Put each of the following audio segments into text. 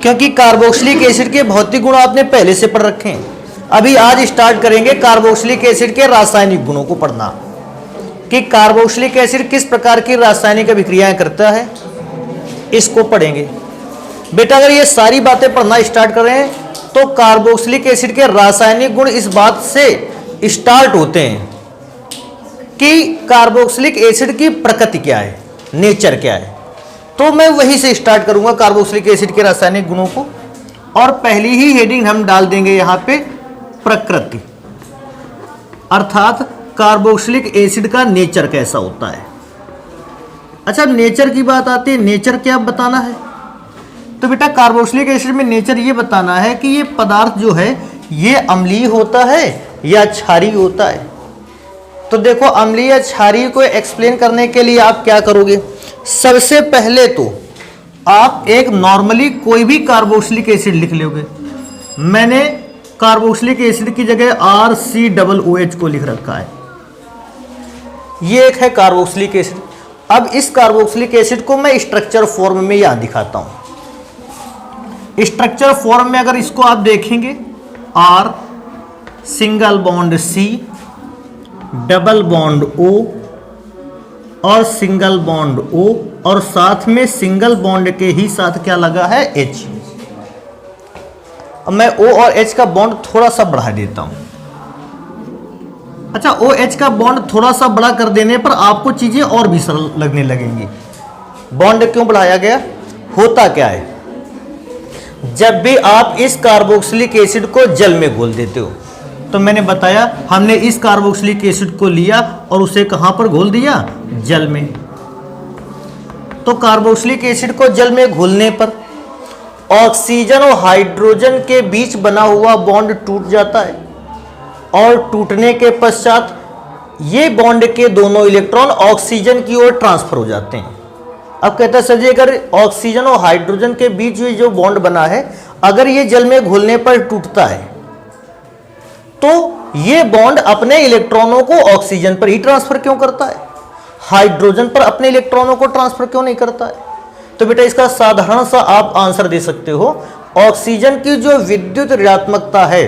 क्योंकि carboxylic acid के भौतिक गुण आपने पहले से पढ़ रखे हैं। अभी आज स्टार्ट करेंगे कार्बोक्सिलिक एसिड के रासायनिक गुणों को पढ़ना, कि कार्बोक्सिलिक एसिड किस प्रकार की रासायनिक अभिक्रियाएं करता है, इसको पढ़ेंगे। बेटा अगर ये सारी बातें पढ़ना स्टार्ट करें तो कार्बोक्सिलिक एसिड के रासायनिक गुण इस बात से स्टार्ट होते हैं कि कार्बोक्सिलिक एसिड की प्रकृति क्या है, नेचर क्या है। तो मैं वहीं से स्टार्ट करूंगा कार्बोक्सिलिक एसिड के रासायनिक गुणों को, और पहली ही हेडिंग हम डाल देंगे यहां पे प्रकृति, अर्थात कार्बोक्सिलिक एसिड का नेचर कैसा होता है। अच्छा, नेचर की बात आती है, नेचर क्या बताना है? तो बेटा कार्बोक्सिलिक एसिड में नेचर ये बताना है कि ये पदार्थ जो है ये अम्लीय होता है या क्षारीय होता है। तो देखो, अम्लीय या क्षारीय को एक्सप्लेन करने के लिए आप क्या करोगे? सबसे पहले तो आप एक नॉर्मली कोई भी कार्बोक्सिलिक एसिड लिख लोगे। मैंने कार्बोक्सिलिक एसिड की जगह RCOOH को लिख रखा है। ये एक है कार्बोक्सिलिक एसिड। अब इस कार्बोक्सिलिक एसिड को मैं स्ट्रक्चर फॉर्म में यहां दिखाता हूं। स्ट्रक्चर फॉर्म में अगर इसको आप देखेंगे, R single bond C double bond O और सिंगल बॉन्ड O, और साथ में सिंगल बॉन्ड के ही साथ क्या लगा है? H। अब मैं O और H का बॉन्ड थोड़ा सा बढ़ा देता हूं। अच्छा, OH का बॉन्ड थोड़ा सा बड़ा कर देने पर आपको चीजें और भी सरल लगने लगेंगी। बॉन्ड क्यों बढ़ाया गया? होता क्या है, जब भी आप इस कार्बोक्सिलिक एसिड को जल में घोल देते हो, तो मैंने बताया हमने इस कार्बोक्सिलिक एसिड को लिया और उसे कहां पर घोल दिया? जल में। तो कार्बोक्सिलिक एसिड को जल में घोलने पर ऑक्सीजन और हाइड्रोजन के बीच बना हुआ बॉन्ड टूट जाता है, और टूटने के पश्चात ये बॉन्ड के दोनों इलेक्ट्रॉन ऑक्सीजन की ओर ट्रांसफर हो जाते हैं। अब कहता है सर जी, अगर ऑक्सीजन और हाइड्रोजन के बीच ये जो बॉन्ड बना है, अगर ये जल में घुलने पर टूटता है, तो ये बॉन्ड अपने इलेक्ट्रॉनों को ऑक्सीजन पर ही ट्रांसफर क्यों करता है? हाइड्रोजन पर अपने इलेक्ट्रॉनों को ट्रांसफर क्यों नहीं करता है? तो बेटा इसका साधारण सा आप आंसर दे सकते हो, ऑक्सीजन की जो विद्युत ऋणात्मकता है,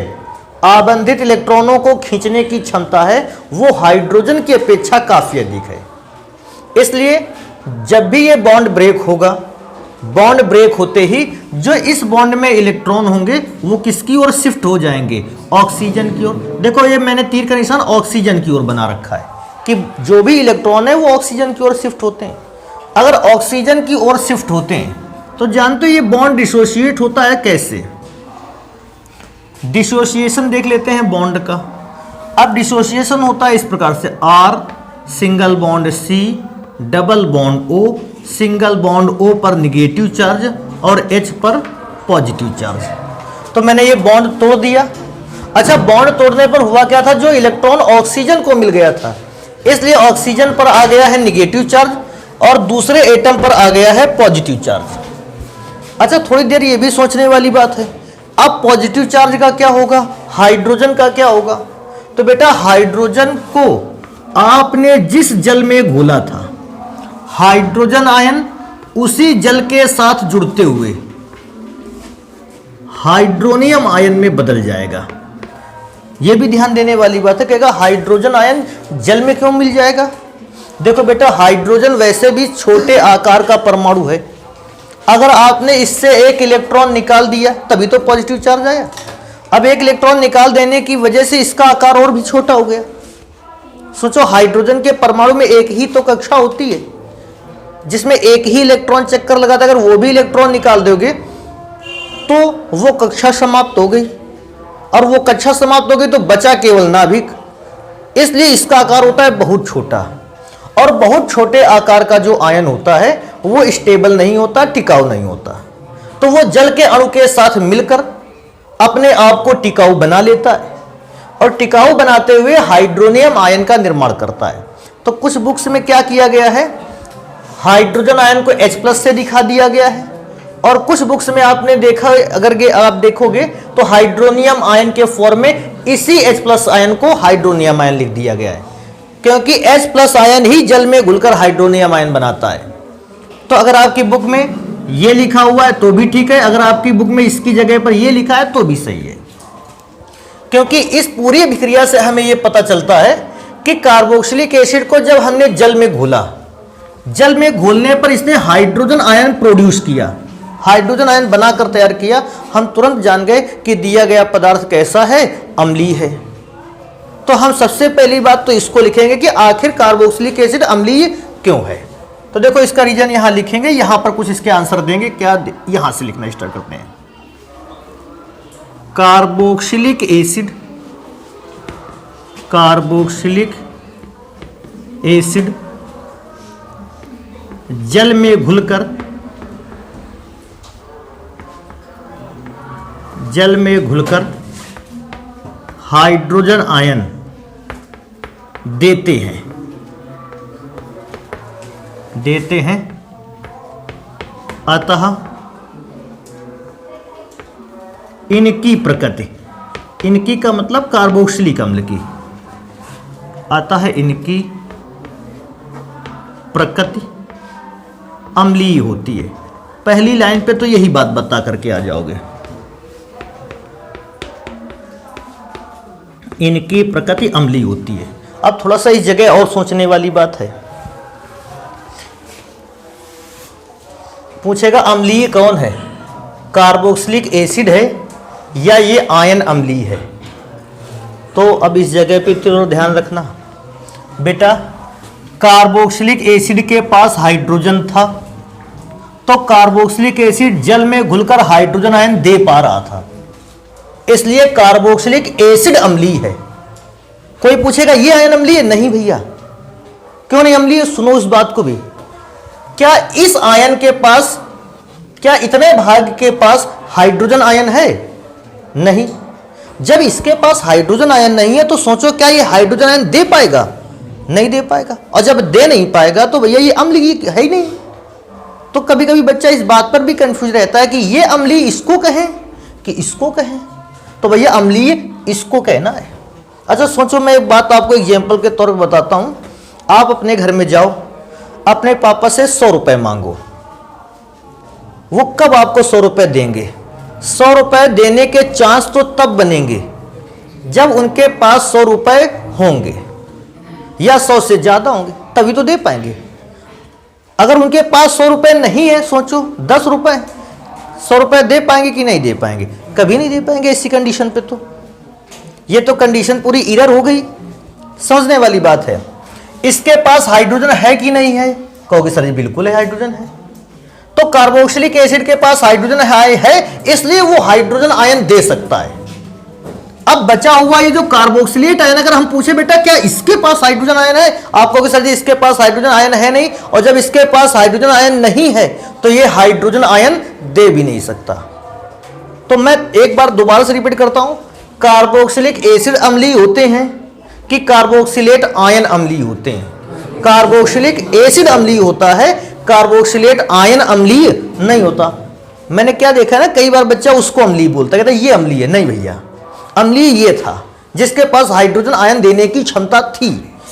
आबंधित इलेक्ट्रॉनों को खींचने की क्षमता है, वो हाइड्रोजन की अपेक्षा काफी अधिक है। इसलिए जब भी ये बॉन्ड ब्रेक होगा, बॉन्ड ब्रेक होते ही जो इस बॉन्ड में इलेक्ट्रॉन होंगे वो किसकी ओर शिफ्ट हो जाएंगे? ऑक्सीजन की ओर। देखो, ये मैंने तीर का निशान ऑक्सीजन की ओर बना रखा है कि जो भी इलेक्ट्रॉन है वो ऑक्सीजन की ओर शिफ्ट होते हैं। अगर ऑक्सीजन की ओर शिफ्ट होते हैं तो जानते हो ये बॉन्ड डिसोशिएट होता है कैसे? डिसोसिएशन देख लेते हैं बॉन्ड का। अब डिसोसिएशन होता है इस प्रकार से, R single bond C double bond O, single bond O पर निगेटिव चार्ज और H पर पॉजिटिव चार्ज। तो मैंने ये बॉन्ड तोड़ दिया। अच्छा, बॉन्ड तोड़ने पर हुआ क्या था? जो इलेक्ट्रॉन ऑक्सीजन को मिल गया था, इसलिए ऑक्सीजन पर आ गया है निगेटिव चार्ज और दूसरे एटम पर आ गया है पॉजिटिव चार्ज। अच्छा, थोड़ी देर ये भी सोचने वाली बात है, अब पॉजिटिव चार्ज का क्या होगा, हाइड्रोजन का क्या होगा? तो बेटा हाइड्रोजन को आपने जिस जल में घोला था, हाइड्रोजन आयन उसी जल के साथ जुड़ते हुए हाइड्रोनियम आयन में बदल जाएगा। यह भी ध्यान देने वाली बात है। कहेगा हाइड्रोजन आयन जल में क्यों मिल जाएगा? देखो बेटा, हाइड्रोजन वैसे भी छोटे आकार का परमाणु है। अगर आपने इससे एक इलेक्ट्रॉन निकाल दिया तभी तो पॉजिटिव चार्ज आया। अब एक इलेक्ट्रॉन निकाल देने की वजह से इसका आकार और भी छोटा हो गया। सोचो, हाइड्रोजन के परमाणु में एक ही तो कक्षा होती है जिसमें एक ही इलेक्ट्रॉन चक्कर लगाता है। अगर वो भी इलेक्ट्रॉन निकाल दोगे तो वो कक्षा समाप्त हो गई, और वो कक्षा समाप्त हो गई तो बचा केवल नाभिक। इसलिए इसका आकार होता है बहुत छोटा, और बहुत छोटे आकार का जो आयन होता है वो स्टेबल नहीं होता, टिकाऊ नहीं होता। तो वो जल के अणु के साथ मिलकर अपने आप को टिकाऊ बना लेता है, और टिकाऊ बनाते हुए हाइड्रोनियम आयन का निर्माण करता है। तो कुछ बुक्स में क्या किया गया है, हाइड्रोजन आयन को H+ से दिखा दिया गया है, और कुछ बुक्स में आपने देखा, अगर आप देखोगे तो हाइड्रोनियम आयन के फॉर्म में इसी H+ आयन को हाइड्रोनियम आयन लिख दिया गया है, क्योंकि H+ आयन ही जल में घुलकर हाइड्रोनियम आयन बनाता है। तो अगर आपकी बुक में ये लिखा हुआ है तो भी ठीक है, अगर आपकी बुक में इसकी जगह पर ये लिखा है तो भी सही है, क्योंकि इस पूरी अभिक्रिया से हमें ये पता चलता है कि कार्बोक्सिलिक एसिड को जब हमने जल में घोला, जल में घोलने पर इसने हाइड्रोजन आयन प्रोड्यूस किया, हाइड्रोजन आयन बनाकर तैयार किया, हम तुरंत जान गए कि दिया गया पदार्थ कैसा है, अम्लीय है। तो हम सबसे पहली बात तो इसको लिखेंगे कि आखिर कार्बोक्सिलिक एसिड अम्लीय क्यों है। तो देखो इसका रीजन यहां लिखेंगे, यहां पर कुछ इसके आंसर देंगे। क्या यहां से लिखना स्टार्ट करते हैं। कार्बोक्सिलिक एसिड, कार्बोक्सिलिक एसिड जल में घुलकर, जल में घुलकर हाइड्रोजन आयन देते हैं, देते हैं, अतः इनकी प्रकृति, इनकी का मतलब कार्बोक्सिलिक अम्ल की, अतः इनकी प्रकृति अम्लीय होती है। पहली लाइन पे तो यही बात बता करके आ जाओगे, इनकी प्रकृति अम्लीय होती है। अब थोड़ा सा इस जगह और सोचने वाली बात है, पूछेगा अम्लीय कौन है, कार्बोक्सिलिक एसिड है या ये आयन अम्लीय है। तो अब इस जगह पे थोड़ा ध्यान रखना बेटा, कार्बोक्सिलिक एसिड के पास हाइड्रोजन था, तो कार्बोक्सिलिक एसिड जल में घुलकर हाइड्रोजन आयन दे पा रहा था, इसलिए कार्बोक्सिलिक एसिड अम्लीय है। कोई पूछेगा ये आयन अम्लीय है, नहीं भैया, क्यों नहीं अम्लीय, सुनो इस बात को भी। क्या इस आयन के पास, क्या इतने भाग के पास हाइड्रोजन आयन है, नहीं। जब इसके पास हाइड्रोजन आयन नहीं है तो सोचो क्या ये हाइड्रोजन आयन दे पाएगा, नहीं दे पाएगा, और जब दे नहीं पाएगा तो भैया ये अम्लीय है ही नहीं। तो कभी कभी बच्चा इस बात पर भी कंफ्यूज रहता है कि ये अम्लीय इसको कहें कि इसको कहें, तो भैया अम्लीय इसको कहना है। अच्छा सोचो, मैं एक बात आपको एग्जाम्पल के तौर पर बताता हूं। आप अपने घर में जाओ, अपने पापा से 100 रुपए मांगो, वो कब आपको 100 रुपए देंगे? 100 रुपए देने के चांस तो तब बनेंगे जब उनके पास 100 रुपए होंगे या 100 से ज्यादा होंगे, तभी तो दे पाएंगे। अगर उनके पास 100 रुपए नहीं है, सोचो 10 रुपए, 100 रुपए दे पाएंगे कि नहीं दे पाएंगे? कभी नहीं दे पाएंगे ऐसी कंडीशन पे। तो ये तो कंडीशन पूरी एरर हो गई, समझने वाली बात है। इसके पास हाइड्रोजन है कि नहीं है? कहोगे सर जी बिल्कुल है, हाइड्रोजन है। तो कार्बोक्सिलिक एसिड के पास हाइड्रोजन है, इसलिए वो हाइड्रोजन आयन दे सकता है। अब बचा हुआ ये जो कार्बोक्सिलेट आयन, अगर हम पूछे बेटा क्या इसके पास हाइड्रोजन आयन है, आप कहोगे सर जी इसके पास हाइड्रोजन आयन है नहीं, और जब इसके पास हाइड्रोजन आयन नहीं है तो ये हाइड्रोजन आयन दे भी नहीं सकता। तो मैं एक बार दोबारा से रिपीट करता हूं, कार्बोक्सिलिक एसिड अम्लीय होते हैं कि कार्बोक्सिलेट आयन अम्लीय होते हैं? कार्बोक्सिलिक एसिड अम्लीय होता है, कार्बोक्सिलेट आयन अम्लीय नहीं होता। मैंने क्या देखा ना, कई बार बच्चा उसको अम्लीय बोलता है, कहता है ये अम्लीय है। नहीं भैया, अम्लीय ये था जिसके पास हाइड्रोजन आयन देने की क्षमता थी,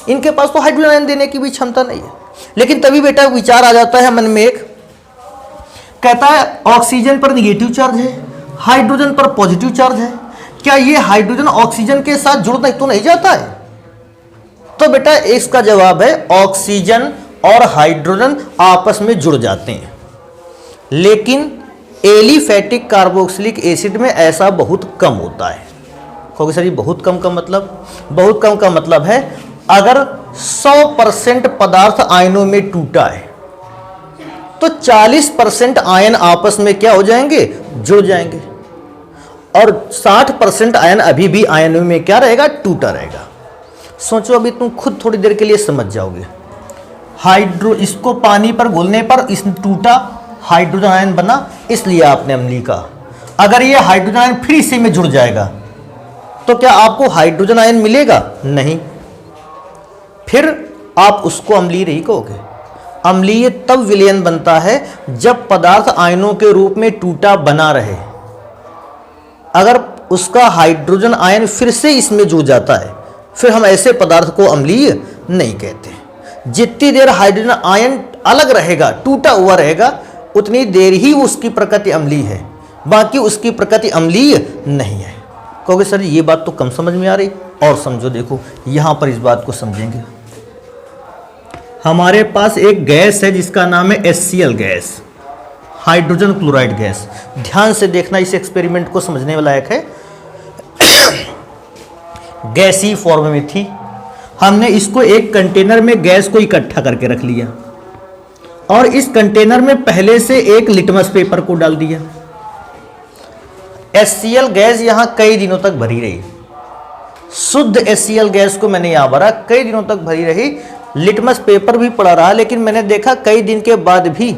इनके पास तो हाइड्रोजन आयन देने की भी क्षमता नहीं है। लेकिन तभी बेटा विचार आ जाता है मन में एक, कहता है ऑक्सीजन पर निगेटिव चार्ज है, हाइड्रोजन पर पॉजिटिव चार्ज है, क्या ये हाइड्रोजन ऑक्सीजन के साथ जुड़ तो नहीं जाता है? तो बेटा इसका जवाब है ऑक्सीजन और हाइड्रोजन आपस में जुड़ जाते हैं, लेकिन एलिफैटिक कार्बोक्सिलिक एसिड में ऐसा बहुत कम होता है। कहोगे सर ये बहुत कम का मतलब? बहुत कम का मतलब है अगर 100% पदार्थ आयनों में टूटा है तो 40% आयन आपस में क्या हो जाएंगे? जुड़ जाएंगे, और 60% आयन अभी भी आयनों में क्या रहेगा? टूटा रहेगा। सोचो अभी तुम खुद थोड़ी देर के लिए समझ जाओगे। इसको पानी पर घोलने पर इस टूटा हाइड्रोजन आयन बना, इसलिए आपने अम्लीय कहा। अगर ये हाइड्रोजन आयन फिर इसी में जुड़ जाएगा तो क्या आपको हाइड्रोजन आयन मिलेगा? नहीं, फिर आप उसको अम्लीय नहीं कहोगे। अम्लीय तब विलयन बनता है जब पदार्थ आयनों के रूप में टूटा बना रहे। अगर उसका हाइड्रोजन आयन फिर से इसमें जुड़ जाता है, फिर हम ऐसे पदार्थ को अम्लीय नहीं कहते। जितनी देर हाइड्रोजन आयन अलग रहेगा, टूटा हुआ रहेगा, उतनी देर ही उसकी प्रकृति अम्लीय है, बाकी उसकी प्रकृति अम्लीय नहीं है। कहोगे सर ये बात तो कम समझ में आ रही, और समझो, देखो यहां पर इस बात को समझेंगे। हमारे पास एक गैस है जिसका नाम है HCl gas, hydrogen chloride gas. ध्यान से देखना, इस एक्सपेरिमेंट को समझने वाला लायक है। गैसी फॉर्म में थी, हमने इसको एक कंटेनर में गैस को इकट्ठा करके रख लिया और इस कंटेनर में पहले से एक लिटमस पेपर को डाल दिया। HCl गैस यहां कई दिनों तक भरी रही, शुद्ध HCl गैस को मैंने यहां भरा, कई दिनों तक भरी रही, लिटमस पेपर भी पड़ा रहा, लेकिन मैंने देखा कई दिन के बाद भी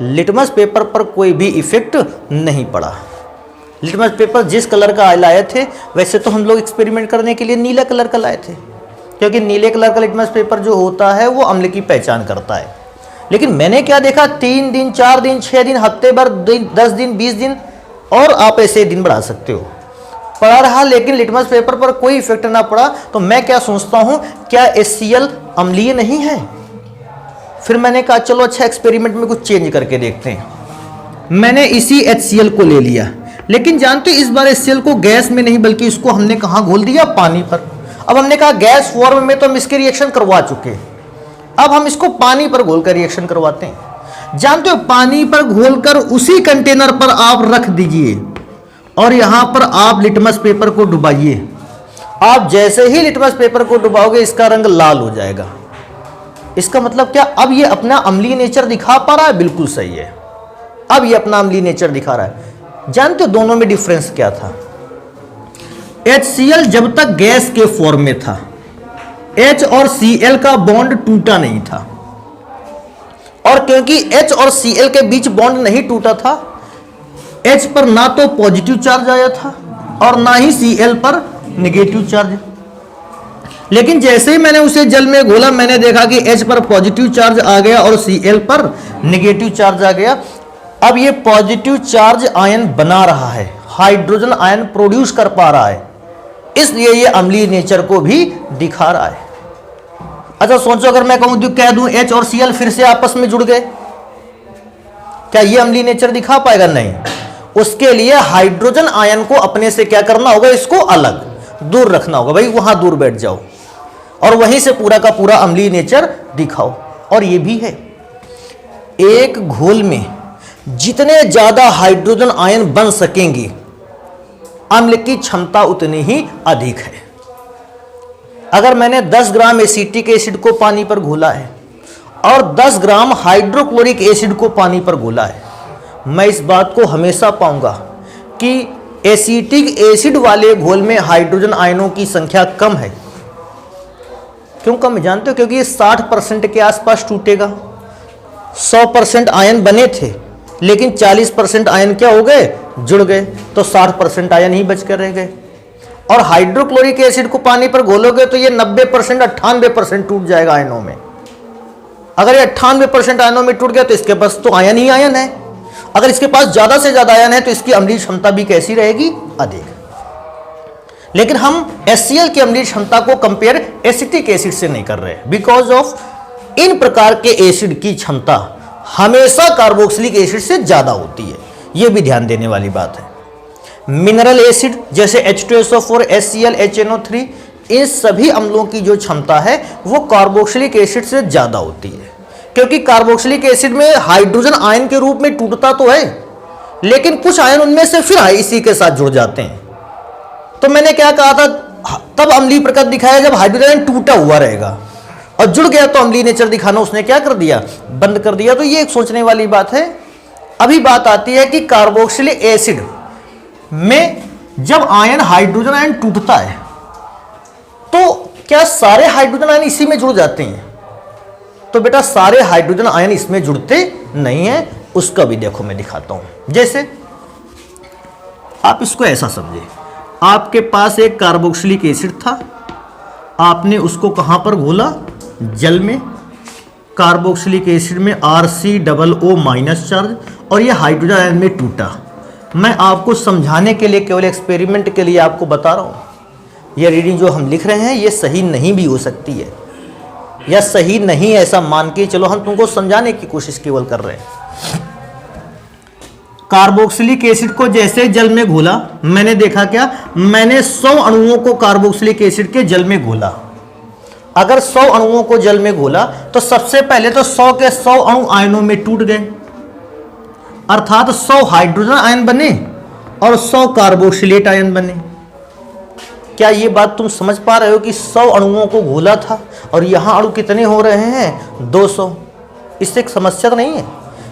लिटमस पेपर पर कोई भी इफेक्ट नहीं पड़ा। लिटमस पेपर जिस कलर का लाए थे, वैसे तो हम लोग एक्सपेरिमेंट करने के लिए नीला कलर का लाए थे, क्योंकि नीले कलर का लिटमस पेपर जो होता है वो अम्ल की पहचान करता है। लेकिन मैंने क्या देखा, 3 दिन, 4 दिन, 6 दिन, हफ्ते भर, 10 दिन, 20 दिन, और आप ऐसे दिन बढ़ा सकते हो, पड़ा रहा, लेकिन लिटमस पेपर पर कोई इफेक्ट ना पड़ा। तो मैं क्या सोचता हूं, क्या HCl अम्लीय नहीं है? फिर मैंने कहा चलो अच्छा, एक्सपेरिमेंट में कुछ चेंज करके देखते हैं। मैंने इसी HCl को ले लिया, लेकिन जानते हो इस बार HCl को गैस में नहीं बल्कि इसको हमने कहां घोल दिया, पानी पर। अब हमने कहा गैस फॉर्म में तो हम इसके रिएक्शन करवा चुके, अब हम इसको पानी पर घोलकर रिएक्शन करवाते हैं। जानते हो, पानी पर घोलकर उसी कंटेनर पर आप रख दीजिए और यहां पर आप लिटमस पेपर को डुबाइए। आप जैसे ही लिटमस पेपर को डुबाओगे इसका रंग लाल हो जाएगा। इसका मतलब क्या, अब ये अपना अम्लीय नेचर दिखा पा रहा है? बिल्कुल सही है, अब ये अपना अम्लीय नेचर दिखा रहा है। जानते हो दोनों में डिफरेंस क्या था? HCl जब तक गैस के फॉर्म में था, H और Cl का बॉन्ड टूटा नहीं था, और क्योंकि H और Cl के बीच बॉन्ड नहीं टूटा था, H पर ना तो पॉजिटिव चार्ज आया था और ना ही Cl पर नेगेटिव चार्ज। लेकिन जैसे ही मैंने उसे जल में घोला, मैंने देखा कि H पर पॉजिटिव चार्ज आ गया और Cl पर नेगेटिव चार्ज आ गया। अब ये पॉजिटिव चार्ज आयन बना रहा है, हाइड्रोजन आयन प्रोड्यूस कर पा रहा है, इसलिए ये अम्लीय नेचर को भी दिखा रहा है। अच्छा सोचो, अगर मैं कहूं, कह दूं H और Cl फिर से आपस में जुड़ गए, क्या ये अम्लीय नेचर दिखा पाएगा? नहीं। उसके लिए हाइड्रोजन आयन को अपने से क्या करना होगा, इसको अलग दूर रखना होगा। भाई वहां दूर बैठ जाओ और वहीं से पूरा का पूरा अम्लीय नेचर दिखाओ। और ये भी है, एक घोल में जितने ज्यादा हाइड्रोजन आयन बन सकेंगे, अम्ल की क्षमता उतनी ही अधिक है। अगर मैंने 10 ग्राम एसिटिक एसिड को पानी पर घोला है और 10 ग्राम हाइड्रोक्लोरिक एसिड को पानी पर घोला है, मैं इस बात को हमेशा पाऊंगा कि एसिटिक एसिड वाले घोल में हाइड्रोजन आयनों की संख्या कम है। क्यों कम है जानते हो? क्योंकि ये 60% के आसपास टूटेगा। 100% आयन बने थे, लेकिन 40% आयन क्या हो गए, जुड़ गए, तो 60% आयन ही बचकर रह गए। और हाइड्रोक्लोरिक एसिड को पानी पर घोलोगे तो ये 90%, 98% टूट जाएगा आयनों में। अगर ये 98% आयनों में टूट गया तो इसके पास तो आयन ही आयन है। अगर इसके पास ज्यादा से ज्यादा आयन है तो इसकी अम्लीय क्षमता भी कैसी रहेगी, अधिक। लेकिन हम HCl की अम्लीय क्षमता को कंपेयर एसिटिक एसिड से नहीं कर रहे, बिकॉज ऑफ इन प्रकार के एसिड की क्षमता हमेशा कार्बोक्सिलिक एसिड से ज्यादा होती है। यह भी ध्यान देने वाली बात है। मिनरल एसिड जैसे H2SO4, HCl, HNO3, इन सभी अम्लों की जो क्षमता है वो कार्बोक्सिलिक एसिड से ज्यादा होती है, क्योंकि कार्बोक्सिलिक एसिड में हाइड्रोजन आयन के रूप में टूटता तो है, लेकिन कुछ आयन उनमें से फिर इसी के साथ जुड़ जाते हैं। तो मैंने क्या कहा था, तब अम्लीय प्रकृति दिखाया जब हाइड्रोजन टूटा हुआ रहेगा, और जुड़ गया तो अम्लीय नेचर दिखाना उसने क्या कर दिया, बंद कर दिया। तो ये एक सोचने वाली बात है। अभी बात आती है कि कार्बोक्सिलिक एसिड में जब आयन हाइड्रोजन आयन टूटता है तो क्या सारे हाइड्रोजन आयन इसी में जुड़ जाते हैं? तो बेटा सारे हाइड्रोजन आयन इसमें जुड़ते नहीं है। उसका भी देखो मैं दिखाता हूं। जैसे आप इसको ऐसा समझे, आपके पास एक कार्बोक्सिलिक एसिड था, आपने उसको कहां पर घोला, जल में। कार्बोक्सिलिक एसिड में RCOO- चार्ज, और यह हाइड्रोजन आयन में टूटा। मैं आपको समझाने के लिए, केवल एक्सपेरिमेंट के लिए आपको बता रहा हूं। यह रीडिंग जो हम लिख रहे हैं ये सही नहीं भी हो सकती है, या सही नहीं ऐसा मान के चलो, हम तुमको समझाने की कोशिश केवल कर रहे हैं। कार्बोक्सिलिक एसिड को जैसे जल में घोला, मैंने देखा क्या, मैंने 100 अणुओं को कार्बोक्सिलिक एसिड के जल में घोला। अगर 100 अणुओं को जल में घोला तो सबसे पहले तो 100 के 100 अणु आयनों में टूट गए, अर्थात 100 हाइड्रोजन आयन बने और 100 कार्बोक्सिलेट आयन बने। क्या ये बात तुम समझ पा रहे हो कि 100 अणुओं को घोला था और यहां अणु कितने हो रहे हैं, 200। इससे एक समस्या तो नहीं है,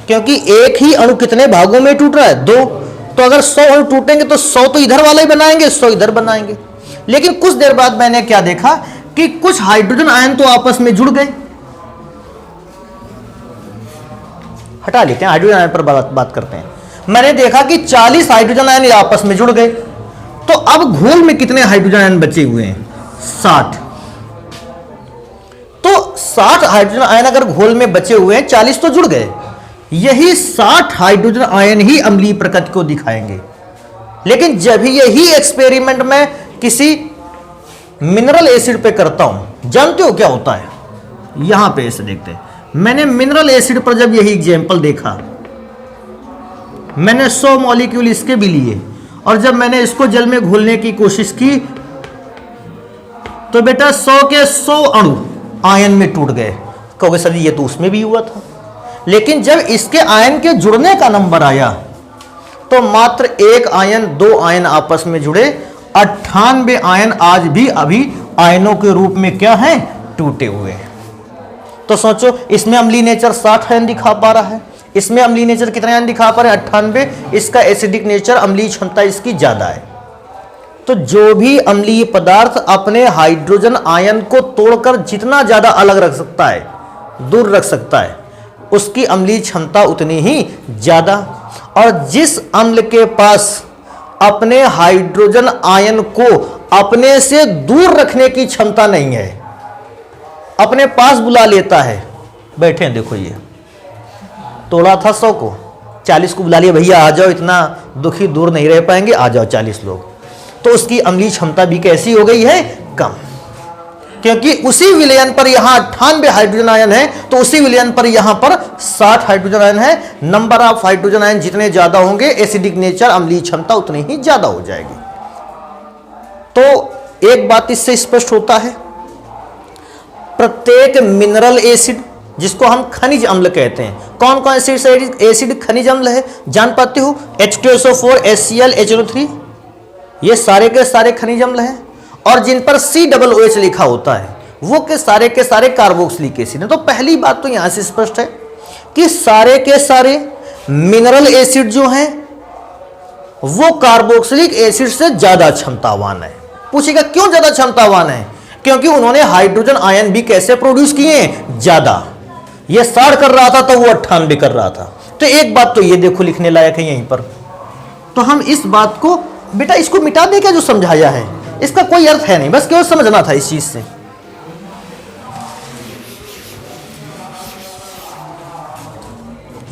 क्योंकि एक ही अणु कितने भागों में टूट रहा है, 2। तो अगर 100 अणु टूटेंगे तो 100 तो इधर वाला ही बनाएंगे, 100 इधर बनाएंगे। लेकिन कुछ देर बाद मैंने क्या देखा कि कुछ हाइड्रोजन आयन तो आपस में जुड़ गए। हटा लेते हैं, हाइड्रोजन आयन पर बात करते हैं। मैंने देखा कि 40 हाइड्रोजन आयन आपस में जुड़ गए। तो अब घोल में कितने हाइड्रोजन आयन बचे हुए हैं, 60। तो 60 हाइड्रोजन आयन अगर घोल में बचे हुए हैं, 40 तो जुड़ गए। यही 60 हाइड्रोजन आयन ही अम्लीय प्रकृति को दिखाएंगे। लेकिन जब यही एक्सपेरिमेंट में किसी मिनरल एसिड पे करता हूं, जानते हो क्या होता है, यहां पे ऐसे देखते हैं। मैंने मिनरल एसिड पर जब यही एग्जाम्पल देखा, मैंने 100 मॉलिक्यूल इसके भी लिए और जब मैंने इसको जल में घोलने की कोशिश की तो बेटा 100 के 100 अणु आयन में टूट गए। कहोगे सर ये तो उसमें भी हुआ था। लेकिन जब इसके आयन के जुड़ने का नंबर आया तो मात्र 1 आयन 2 आयन आपस में जुड़े, 98 आयन आज भी अभी आयनों के रूप में क्या हैं, टूटे हुए हैं। तो सोचो, इसमें अम्लीय नेचर 60 आयन दिखा पा रहा है, इसमें अम्लीय नेचर कितने आयन दिखा पा रहे हैं, 98। इसका एसिडिक नेचर, अम्लीय क्षमता इसकी ज्यादा है। तो जो भी अम्लीय पदार्थ अपने हाइड्रोजन आयन को तोड़कर जितना ज्यादा अलग रख सकता है, दूर रख सकता है, उसकी अम्लीय क्षमता उतनी ही ज्यादा। और जिस अम्ल के पास अपने हाइड्रोजन आयन को अपने से दूर रखने की क्षमता नहीं है, अपने पास बुला लेता है, बैठे हैं देखो, ये तोड़ा था 100 को, 40 को बुला लिया, भैया आ जाओ, इतना दुखी दूर नहीं रह पाएंगे, आ जाओ 40 लोग। तो उसकी अम्लीय क्षमता भी कैसी हो गई है, कम। क्योंकि उसी विलयन पर यहां 98 हाइड्रोजन आयन है, तो उसी विलयन पर यहां पर 60 हाइड्रोजन आयन है। नंबर ऑफ हाइड्रोजन आयन जितने ज्यादा होंगे, एसिडिक नेचर, अम्लीय क्षमता उतनी ही ज्यादा हो जाएगी। तो एक बात इससे स्पष्ट होता है, प्रत्येक मिनरल एसिड, जिसको हम खनिज अम्ल कहते हैं, कौन कौन से एसिड खनिज अम्ल है जान पाते हो, H2SO4, HCl, HNO3, ये सारे के सारे खनिज अम्ल हैं। और जिन पर COOH लिखा होता है वो के सारे कार्बोक्सिलिक एसिड है। तो पहली बात तो यहां से स्पष्ट है कि सारे के सारे मिनरल एसिड जो हैं वो कार्बोक्सिलिक एसिड से ज्यादा क्षमतावान है। पूछेगा क्यों ज्यादा क्षमतावान है, क्योंकि उन्होंने हाइड्रोजन आयन भी कैसे प्रोड्यूस किए हैं, ज्यादा। ये 60 कर रहा था तो वो 98 कर रहा था। तो एक बात तो ये देखो लिखने लायक है यहीं पर। तो हम इस बात को, बेटा इसको मिटा दे क्या जो समझाया है, इसका कोई अर्थ है नहीं, बस केवल समझना था इस चीज से।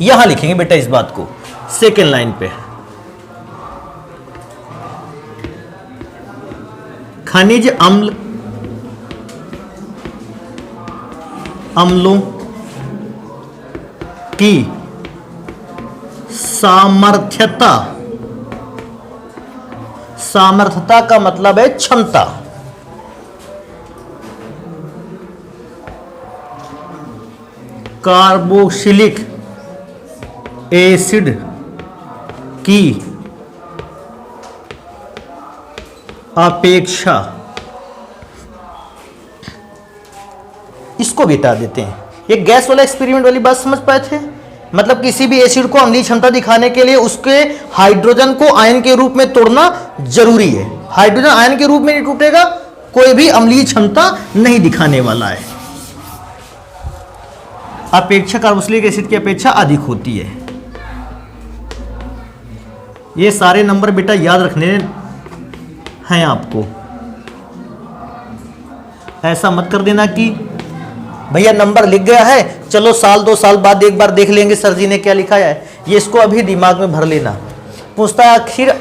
यहां लिखेंगे बेटा इस बात को, सेकेंड लाइन पे, खनिज अम्ल अम्लों की सामर्थ्यता, सामर्थ्यता का मतलब है क्षमता, कार्बोक्सिलिक एसिड की अपेक्षा, इसको बिता देते हैं। ये गैस वाला एक्सपेरिमेंट वाली बात समझ पाए थे, मतलब किसी भी एसिड को अम्लीय क्षमता दिखाने के लिए उसके हाइड्रोजन को आयन के रूप में तोड़ना जरूरी है। हाइड्रोजन आयन के रूप में नहीं टूटेगा, कोई भी अम्लीय क्षमता नहीं दिखाने वाला है। अपेक्षा कार्बोक्सिलिक एसिड की अपेक्षा अधिक होती है। ये सारे नंबर बेटा याद रखने हैं आपको, ऐसा मत कर देना कि भैया नंबर लिख गया है, चलो साल 2 साल बाद एक बार देख लेंगे सर जी ने क्या लिखा है। ये इसको अभी दिमाग में भर लेना। पूछता है आखिर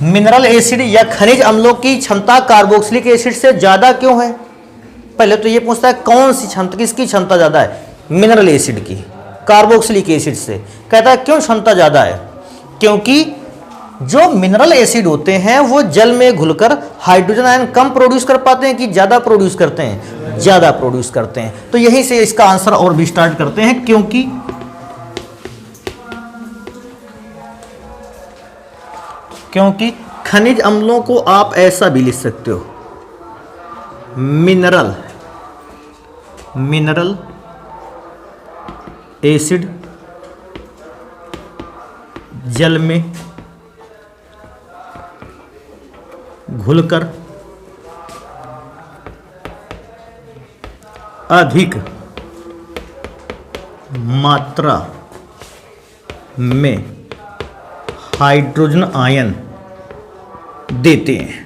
मिनरल एसिड या खनिज अम्लों की क्षमता कार्बोक्सिलिक एसिड से ज्यादा क्यों है। पहले तो ये पूछता है कौन सी क्षमता, किसकी क्षमता ज्यादा है, मिनरल एसिड की कार्बोक्सिलिक एसिड से। कहता है क्यों क्षमता ज्यादा है, क्योंकि जो मिनरल एसिड होते हैं वो जल में घुलकर हाइड्रोजन आयन कम प्रोड्यूस कर पाते हैं कि ज्यादा प्रोड्यूस करते हैं, ज्यादा प्रोड्यूस करते हैं। तो यहीं से इसका आंसर और भी स्टार्ट करते हैं, क्योंकि खनिज अम्लों को आप ऐसा भी लिख सकते हो, मिनरल एसिड जल में घुलकर अधिक मात्रा में हाइड्रोजन आयन देते हैं,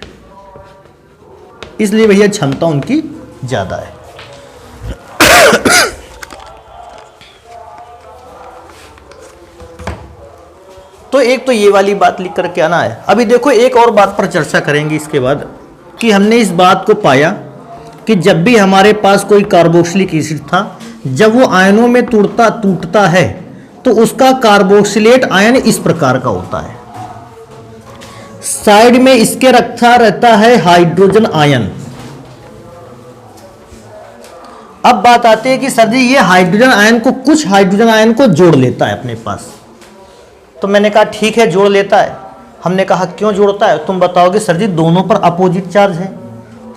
इसलिए भैया क्षमता उनकी ज्यादा है। तो एक तो ये वाली बात लिख करके आना है। अभी देखो एक और बात पर चर्चा करेंगे इसके बाद, कि हमने इस बात को पाया कि जब भी हमारे पास कोई कार्बोक्सिलिक एसिड था, जब वो आयनों में टूटता है तो उसका कार्बोक्सिलेट आयन इस प्रकार का होता है, साइड में इसके रखा रहता है हाइड्रोजन आयन। अब बात आती है कि सर जी ये हाइड्रोजन आयन को, कुछ हाइड्रोजन आयन को जोड़ लेता है अपने पास। तो मैंने कहा ठीक है जोड़ लेता है। हमने कहा क्यों जोड़ता है? तुम बताओगे सर जी दोनों पर अपोजिट चार्ज है,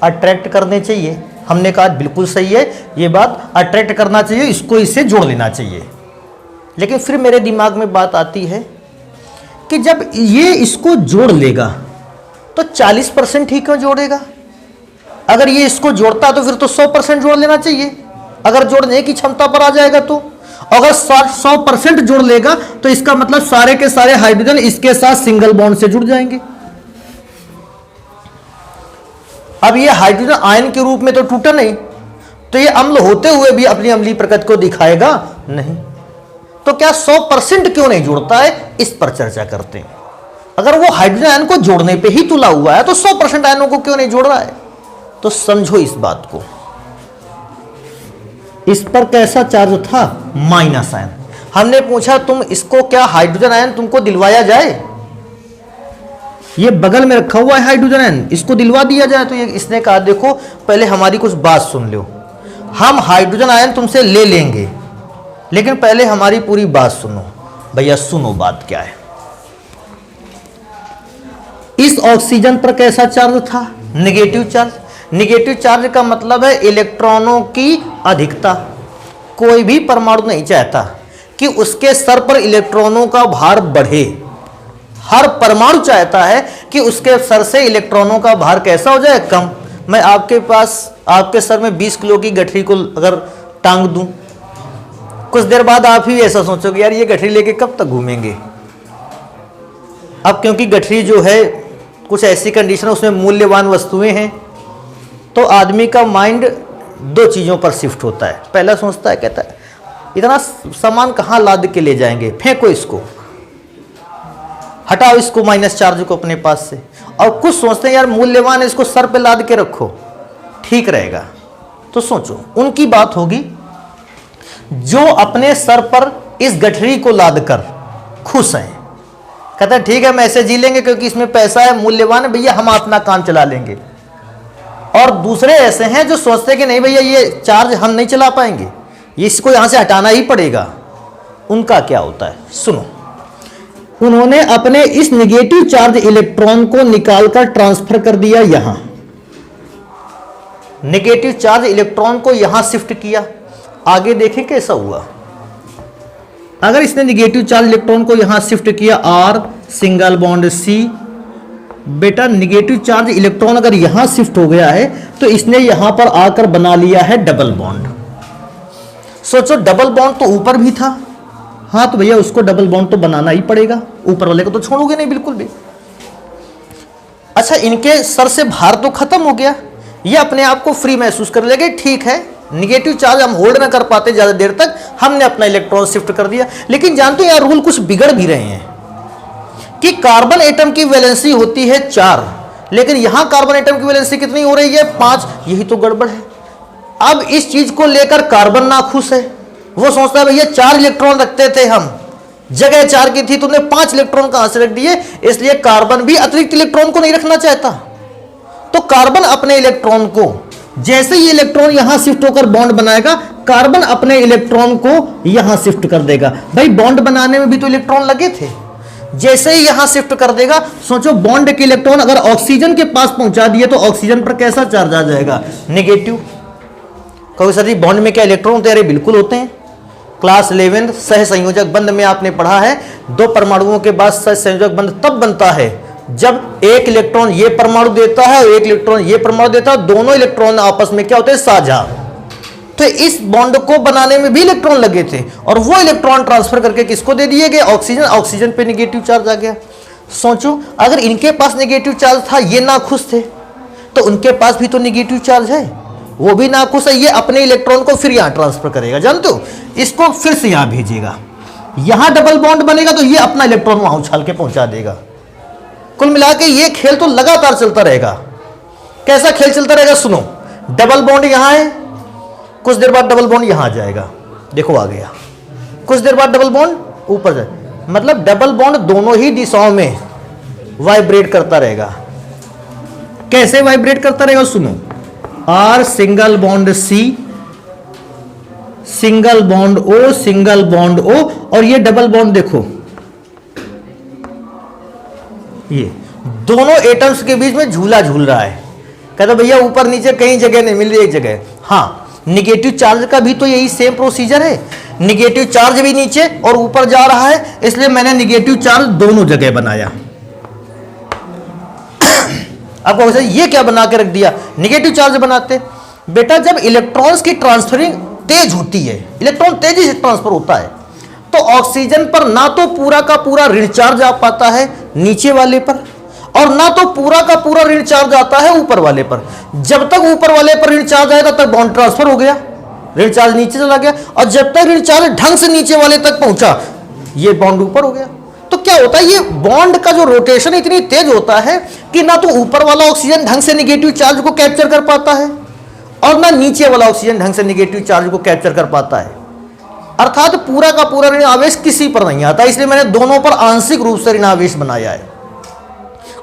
अट्रैक्ट करने चाहिए। हमने कहा बिल्कुल सही है ये बात, अट्रैक्ट करना चाहिए, इसको इससे जोड़ लेना चाहिए। लेकिन फिर मेरे दिमाग में बात आती है कि जब ये इसको जोड़ लेगा तो 40% ही क्यों जोड़ेगा? अगर ये इसको जोड़ता तो फिर तो 100% जोड़ लेना चाहिए, अगर जोड़ने की क्षमता पर आ जाएगा तो। अगर 100% जोड़ लेगा तो इसका मतलब सारे के सारे हाइड्रोजन इसके साथ सिंगल बॉन्ड से जुड़ जाएंगे। अब ये हाइड्रोजन आयन के रूप में तो टूटा नहीं, तो ये अम्ल होते हुए भी अपनी अम्लीय प्रकृति को दिखाएगा नहीं। तो क्या 100% क्यों नहीं जोड़ता है, इस पर चर्चा करते हैं। अगर वो हाइड्रोजन आयन को जोड़ने पे ही तुला हुआ है तो 100% आयनों को क्यों नहीं जोड़ रहा है? तो समझो इस बात को। इस पर कैसा चार्ज था? Minus ion. हमने पूछा तुम इसको क्या हाइड्रोजन आयन तुमको दिलवाया जाए? ये बगल में रखा हुआ है हाइड्रोजन आयन, इसको दिलवा दिया जाए? तो ये इसने कहा देखो पहले हमारी कुछ बात सुन लो, हम हाइड्रोजन आयन तुमसे ले लेंगे लेकिन पहले हमारी पूरी बात सुनो। भैया सुनो बात क्या है। इस ऑक्सीजन पर कैसा चार्ज था? Negative charge. नेगेटिव चार्ज का मतलब है इलेक्ट्रॉनों की अधिकता। कोई भी परमाणु नहीं चाहता कि उसके सर पर इलेक्ट्रॉनों का भार बढ़े। हर परमाणु चाहता है कि उसके सर से इलेक्ट्रॉनों का भार कैसा हो जाए? कम। मैं आपके सर में 20 किलो की गठरी को अगर टांग दूं, कुछ देर बाद आप ही ऐसा सोचोगे यार ये गठरी लेके कब तक घूमेंगे। अब क्योंकि गठरी जो है कुछ ऐसी कंडीशन है उसमें मूल्यवान वस्तुएं हैं, तो आदमी का माइंड दो चीज़ों पर शिफ्ट होता है। पहला सोचता है, कहता है इतना सामान कहाँ लाद के ले जाएंगे, फेंको इसको, हटाओ इसको माइनस चार्ज को अपने पास से। और कुछ सोचते हैं यार मूल्यवान है इसको सर पे लाद के रखो, ठीक रहेगा। तो सोचो उनकी बात होगी जो अपने सर पर इस गठरी को लाद कर खुश हैं, कहता है ठीक है मैं ऐसे जी लेंगे क्योंकि इसमें पैसा है, मूल्यवान है भैया, हम अपना काम चला लेंगे। और दूसरे ऐसे हैं जो सोचते हैं कि नहीं भैया ये चार्ज हम नहीं चला पाएंगे, ये इसको यहां से हटाना ही पड़ेगा। उनका क्या होता है सुनो। उन्होंने अपने इस नेगेटिव चार्ज इलेक्ट्रॉन को निकालकर ट्रांसफर कर दिया यहां, नेगेटिव चार्ज इलेक्ट्रॉन को यहां शिफ्ट किया। आगे देखें कैसा हुआ। अगर इसने नेगेटिव चार्ज इलेक्ट्रॉन को यहां शिफ्ट किया, R सिंगल बॉन्ड C, बेटा नेगेटिव चार्ज इलेक्ट्रॉन अगर यहां शिफ्ट हो गया है तो इसने यहां पर आकर बना लिया है डबल बॉन्ड। सोचो डबल बॉन्ड तो ऊपर भी था, हाँ तो भैया उसको डबल बॉन्ड तो बनाना ही पड़ेगा, ऊपर वाले को तो छोड़ोगे नहीं बिल्कुल भी। अच्छा इनके सर से भार तो खत्म हो गया, ये अपने आप को फ्री महसूस कर लेंगे, ठीक है निगेटिव चार्ज हम होल्ड ना कर पाते ज्यादा देर तक, हमने अपना इलेक्ट्रॉन शिफ्ट कर दिया। लेकिन जानते हो यार रूल कुछ बिगड़ भी रहे हैं कि कार्बन एटम की वैलेंसी होती है 4, लेकिन यहां कार्बन एटम की वैलेंसी कितनी हो रही है 5, यही तो गड़बड़ है। अब इस चीज को लेकर कार्बन नाखुश है, वो सोचता है भैया 4 इलेक्ट्रॉन रखते थे हम, जगह 4 की थी, तूने 5 इलेक्ट्रॉन कहां से रख दिए? इसलिए कार्बन भी अतिरिक्त इलेक्ट्रॉन को नहीं रखना चाहता। तो कार्बन अपने इलेक्ट्रॉन को, जैसे ही इलेक्ट्रॉन यहां शिफ्ट होकर बॉन्ड बनाएगा, कार्बन अपने इलेक्ट्रॉन को यहां शिफ्ट कर देगा। भाई बॉन्ड बनाने में भी तो इलेक्ट्रॉन लगे थे, जैसे ही यहां शिफ्ट कर देगा, सोचो बॉन्ड के इलेक्ट्रॉन अगर ऑक्सीजन के पास पहुंचा दिए तो ऑक्सीजन पर कैसा चार्ज आ जाएगा? नेगेटिव। कहोगे सर जी बॉन्ड में क्या इलेक्ट्रॉन होते हैं? अरे बिल्कुल होते हैं। क्लास 11 सहसंयोजक बंध में आपने पढ़ा है, दो परमाणुओं के बाद सहसंयोजक बंध तब बनता है जब एक इलेक्ट्रॉन ये परमाणु देता है और एक इलेक्ट्रॉन ये परमाणु देता है, दोनों इलेक्ट्रॉन आपस में क्या होते हैं? साझा। तो इस बॉन्ड को बनाने में भी इलेक्ट्रॉन लगे थे और वो इलेक्ट्रॉन ट्रांसफर करके किसको दे दिए गए? ऑक्सीजन। ऑक्सीजन पे नेगेटिव चार्ज आ गया। सोचो अगर इनके पास नेगेटिव चार्ज था, ये नाखुश थे, तो उनके पास भी तो नेगेटिव चार्ज है, वो भी नाखुश है, ये अपने इलेक्ट्रॉन को फिर यहां ट्रांसफर करेगा, जानते हो, इसको फिर से यहां भेजेगा, यहां डबल बॉन्ड बनेगा तो ये अपना इलेक्ट्रॉन वहां उछाल के पहुंचा देगा। कुल मिला के ये खेल तो लगातार चलता रहेगा। कैसा खेल चलता रहेगा? सुनो, डबल बॉन्ड यहां है, कुछ देर बाद डबल बॉन्ड यहां आ जाएगा, देखो आ गया, कुछ देर बाद डबल बॉन्ड ऊपर जाए, मतलब डबल बॉन्ड दोनों ही दिशाओं में वाइब्रेट करता रहेगा। कैसे वाइब्रेट करता रहेगा? सुनो, R single bond C, single bond O, single bond O, और ये डबल बॉन्ड देखो, ये दोनों एटम्स के बीच में झूला झूल रहा है। कहते भैया ऊपर नीचे कहीं जगह नहीं मिल रही, एक जगह। हाँ, निगेटिव चार्ज का भी तो यही सेम प्रोसीजर है, निगेटिव चार्ज भी नीचे और ऊपर जा रहा है, इसलिए मैंने निगेटिव चार्ज दोनों जगह बनाया। आपको वैसे ये क्या बना के रख दिया? निगेटिव चार्ज बनाते। बेटा जब इलेक्ट्रॉन्स की ट्रांसफरिंग तेज होती है, इलेक्ट्रॉन तेजी से ट्रांसफर होता है, तो ऑक्सीजन पर ना तो पूरा का पूरा ऋण चार्ज आ पाता है नीचे वाले पर, और ना तो पूरा का पूरा ऋण चार्ज आता है ऊपर वाले पर। जब तक ऊपर वाले पर ऋण चार्ज आया तब तक बॉन्ड ट्रांसफर हो गया, ऋण चार्ज नीचे चला गया, और जब तक ऋण चार्ज ढंग से नीचे वाले तक पहुंचा, ये बॉन्ड ऊपर हो गया। तो क्या होता है, ये बॉन्ड का जो रोटेशन इतनी तेज होता है कि ना तो ऊपर वाला ऑक्सीजन ढंग से निगेटिव चार्ज को कैप्चर कर पाता है और ना नीचे वाला ऑक्सीजन ढंग से निगेटिव चार्ज को कैप्चर कर पाता है। अर्थात पूरा का पूरा ऋण आवेश किसी पर नहीं आता, इसलिए मैंने दोनों पर आंशिक रूप से ऋण आवेश बनाया है।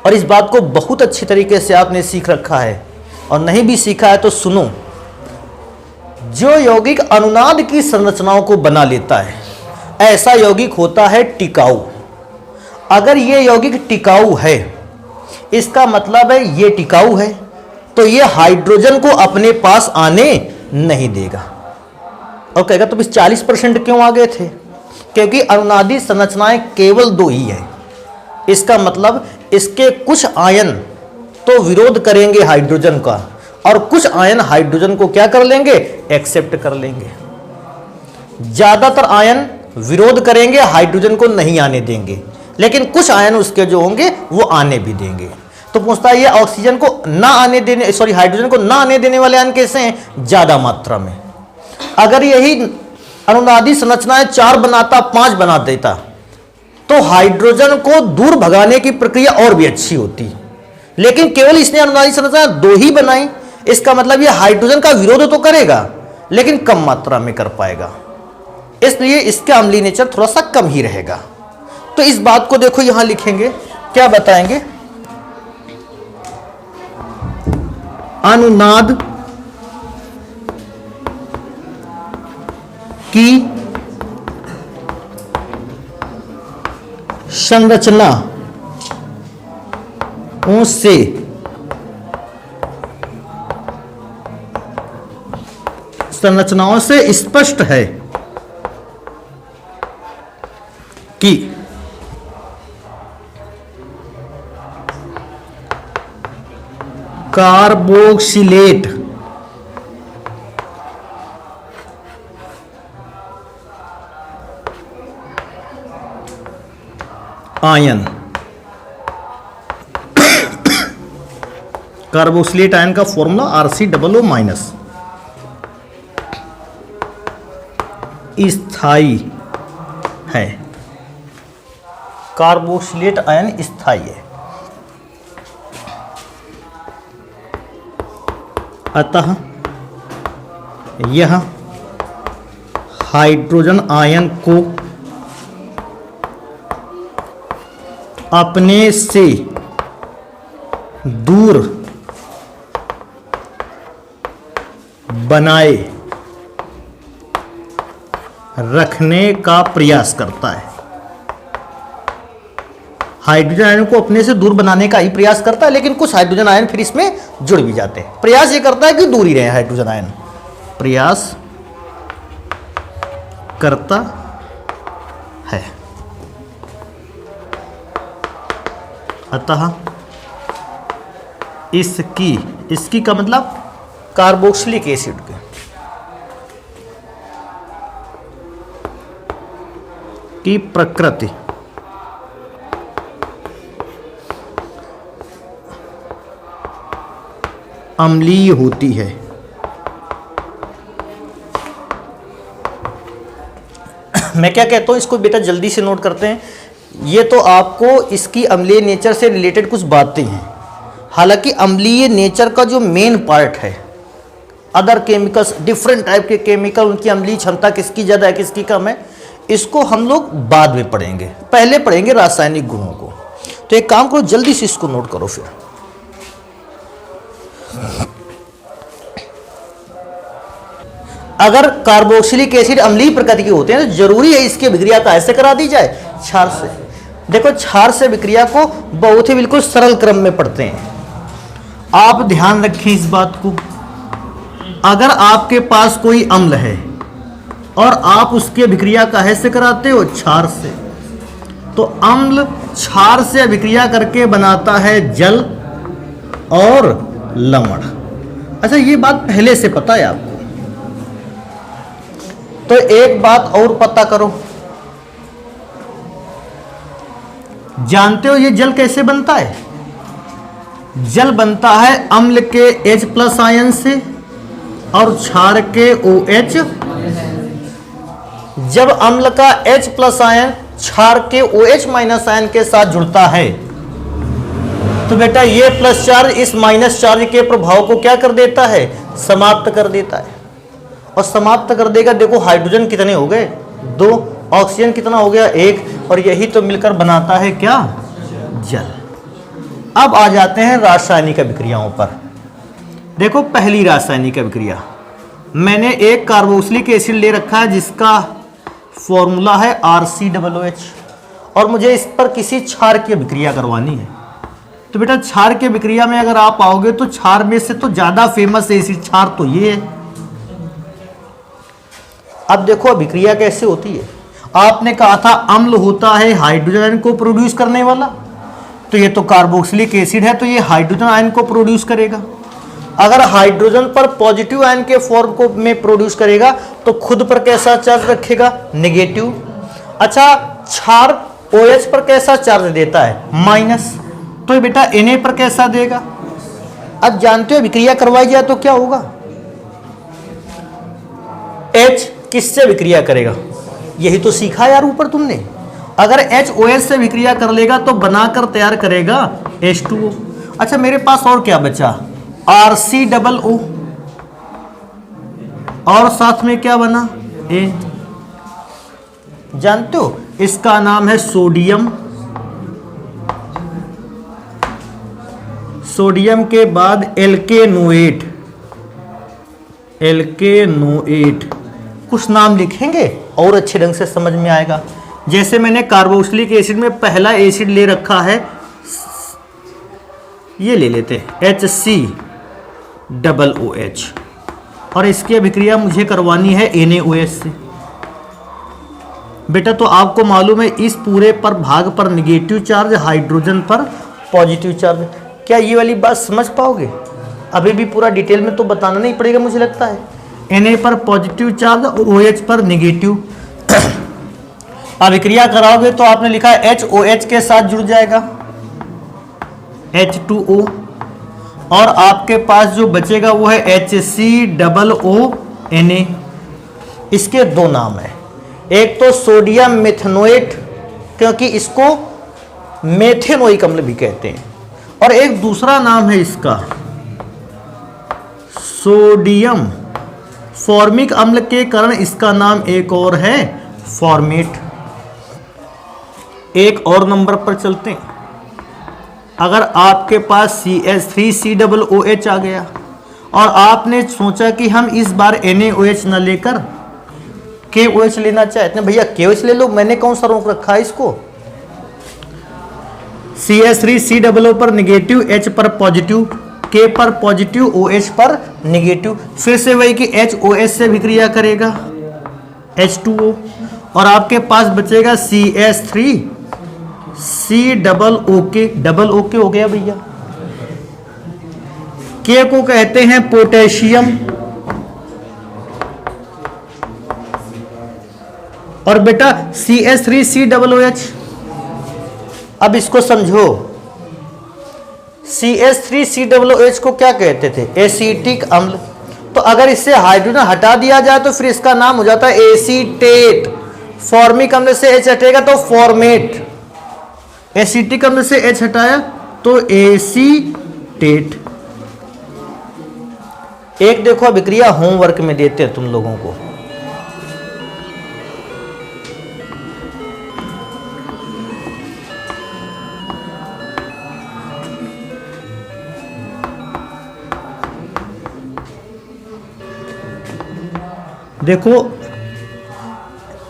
और इस बात को बहुत अच्छी तरीके से आपने सीख रखा है, और नहीं भी सीखा है तो सुनो, जो यौगिक अनुनाद की संरचनाओं को बना लेता है, ऐसा यौगिक होता है टिकाऊ। अगर ये यौगिक टिकाऊ है, इसका मतलब है ये टिकाऊ है, तो ये हाइड्रोजन को अपने पास आने नहीं देगा। और कहेगा तो 40% क्यों आ गए थे? क्योंकि अनुनादी संरचनाएं केवल 2 ही है। इसका मतलब इसके कुछ आयन तो विरोध करेंगे हाइड्रोजन का, और कुछ आयन हाइड्रोजन को क्या कर लेंगे? एक्सेप्ट कर लेंगे। ज्यादातर आयन विरोध करेंगे, हाइड्रोजन को नहीं आने देंगे, लेकिन कुछ आयन उसके जो होंगे वो आने भी देंगे। तो पूछता है ये ऑक्सीजन को ना आने देने, सॉरी हाइड्रोजन को ना आने देने वाले आयन कैसे हैं? ज्यादा मात्रा में। अगर यही अनुनादी संरचनाएं 4 बनाता, 5 बना देता, तो हाइड्रोजन को दूर भगाने की प्रक्रिया और भी अच्छी होती, लेकिन केवल इसने अनुनादी संरचनाएं 2 ही बनाई। इसका मतलब ये हाइड्रोजन का विरोध तो करेगा, लेकिन कम मात्रा में कर पाएगा, इसलिए इसका अम्लीय नेचर थोड़ा सा कम ही रहेगा। तो इस बात को देखो, यहां लिखेंगे, क्या बताएंगे? अनुनाद की संरचना से संरचनाओं से स्पष्ट है कि कार्बोक्सिलेट आयन, कार्बोक्सिलेट आयन का फॉर्मूला RCOO- स्थाई है। कार्बोक्सिलेट आयन स्थाई है, अतः यह हाइड्रोजन आयन को अपने से दूर बनाए रखने का प्रयास करता है। हाइड्रोजन आयन को अपने से दूर बनाने का ही प्रयास करता है, लेकिन कुछ हाइड्रोजन आयन फिर इसमें जुड़ भी जाते हैं। प्रयास ये करता है कि दूर ही रहे हाइड्रोजन आयन, प्रयास करता है। अतः इसकी का मतलब कार्बोक्सिलिक एसिड की प्रकृति अम्लीय होती है। मैं क्या कहता हूं, इसको बेटा जल्दी से नोट करते हैं। ये तो आपको इसकी अम्लीय नेचर से रिलेटेड कुछ बातें हैं। हालांकि अम्लीय नेचर का जो मेन पार्ट है, अदर केमिकल्स, डिफरेंट टाइप के केमिकल, उनकी अम्लीय क्षमता किसकी ज़्यादा है किसकी कम है, इसको हम लोग बाद में पढ़ेंगे। पहले पढ़ेंगे रासायनिक गुणों को। तो एक काम करो, जल्दी से इसको नोट करो। फिर अगर कार्बोक्सिलिक एसिड अम्लीय प्रकृति के होते हैं तो जरूरी है इसकी अभिक्रिया कैसे करा दी जाए, क्षार से। देखो, क्षार से अभिक्रिया को बहुत ही बिल्कुल सरल क्रम में पढ़ते हैं। आप ध्यान रखें इस बात को। अगर आपके पास कोई अम्ल है और आप उसकी अभिक्रिया काहे से कराते हो, क्षार से, तो अम्ल क्षार से अभिक्रिया करके बनाता है जल और लवण। अच्छा, ये बात पहले से पता है आपको। तो एक बात और पता करो, जानते हो ये जल कैसे बनता है? जल बनता है अम्ल के H+ आयन से और क्षार के OH। जब अम्ल का H+ आयन क्षार के OH- आयन के साथ जुड़ता है तो बेटा ये प्लस चार्ज इस माइनस चार्ज के प्रभाव को क्या कर देता है, समाप्त कर देता है। और समाप्त कर देगा। देखो हाइड्रोजन कितने हो गए, 2, ऑक्सीजन कितना हो गया, 1, और यही तो मिलकर बनाता है क्या, जल। अब आ जाते हैं रासायनिक अभिक्रियाओं पर। देखो पहली रासायनिक अभिक्रिया, मैंने एक कार्बोक्सिलिक एसिड ले रखा है जिसका फॉर्मूला है RCOOH, और मुझे इस पर किसी क्षार की अभिक्रिया करवानी है। तो बेटा क्षार की अभिक्रिया में अगर आप आओगे तो क्षार में से तो ज्यादा फेमस एसिड क्षार तो ये है। अब देखो अभिक्रिया कैसे होती है। आपने कहा था अम्ल होता है हाइड्रोजन आयन को प्रोड्यूस करने वाला, तो ये तो कार्बोक्सिलिक एसिड है, तो ये हाइड्रोजन आयन को प्रोड्यूस करेगा। अगर हाइड्रोजन पर पॉजिटिव आयन के फॉर्म को में प्रोड्यूस करेगा तो खुद पर कैसा चार्ज रखेगा, नेगेटिव। अच्छा, क्षार OH पर कैसा चार्ज देता है, माइनस, तो बेटा Na पर कैसा देगा। अब जानते हो अभिक्रिया करवाई जाए तो क्या होगा, H किससे विक्रिया करेगा, यही तो सीखा यार ऊपर तुमने। अगर HOH से विक्रिया कर लेगा तो बनाकर तैयार करेगा H2O। अच्छा, मेरे पास और क्या बचा, RCOO, और साथ में क्या बना, A। जानते हो इसका नाम है सोडियम। सोडियम के बाद एल्केनोएट। कुछ नाम लिखेंगे और अच्छे ढंग से समझ में आएगा। जैसे मैंने कार्बोक्सिलिक एसिड में पहला एसिड ले रखा है, ये ले लेते हैं HCOOH, और इसकी अभिक्रिया मुझे करवानी है NaOH से। बेटा तो आपको मालूम है इस पूरे पर भाग पर निगेटिव चार्ज, हाइड्रोजन पर पॉजिटिव चार्ज। क्या ये वाली बात समझ पाओगे? अभी भी पूरा डिटेल में तो बताना नहीं पड़ेगा मुझे लगता है। Na पर पॉजिटिव चार्ज और OH पर निगेटिव। अभिक्रिया कराओगे तो आपने लिखा है HOH के साथ जुड़ जाएगा H2O, और आपके पास जो बचेगा वो है HCOONA। इसके दो नाम है, एक तो सोडियम मेथनोएट, क्योंकि इसको मेथेनोइक अम्ल भी कहते हैं, और एक दूसरा नाम है इसका सोडियम फॉर्मिक अम्ल के कारण इसका नाम एक और है फॉर्मेट। एक और नंबर पर चलते हैं। अगर आपके पास CH3COOH आ गया और आपने सोचा कि हम इस बार NaOH न लेकर KOH लेना चाहते हैं, भैया KOH ले लो, मैंने कौन सा रोक रखा है इसको। CH3COO पर निगेटिव, H पर पॉजिटिव, K पर पॉजिटिव, OH पर निगेटिव, फिर से वही कि HOH से विक्रिया करेगा H2O और आपके पास बचेगा CH3COOK, डबल ओके हो गया भैया। K को कहते हैं पोटेशियम और बेटा CH3COOH, अब इसको समझो, CH3COOH को क्या कहते थे, एसीटिक अम्ल। तो अगर इससे हाइड्रोजन हटा दिया जाए तो फिर इसका नाम हो जाता है एसीटेट। फॉर्मिक अम्ल से H हटेगा तो फॉर्मेट, एसीटिक अम्ल से H हटाया तो एसीटेट। एक देखो अभिक्रिया होमवर्क में देते हैं तुम लोगों को, देखो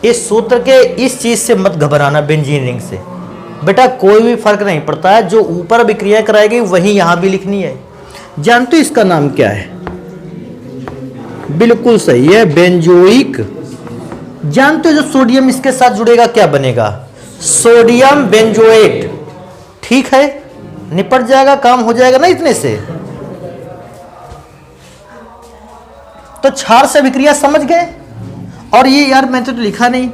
इस सूत्र के इस चीज से मत घबराना, बेंजीनियरिंग से बेटा कोई भी फर्क नहीं पड़ता है, जो ऊपर अभिक्रिया कराएगी वही यहां भी लिखनी है। जानते हो इसका नाम क्या है, बिल्कुल सही है, बेंजोइक। जानते हो जो सोडियम इसके साथ जुड़ेगा क्या बनेगा, सोडियम बेंजोएट। ठीक है, निपट जाएगा, काम हो जाएगा ना इतने से। तो क्षार से अभिक्रिया समझ गए। और ये यार मैंने तो लिखा नहीं,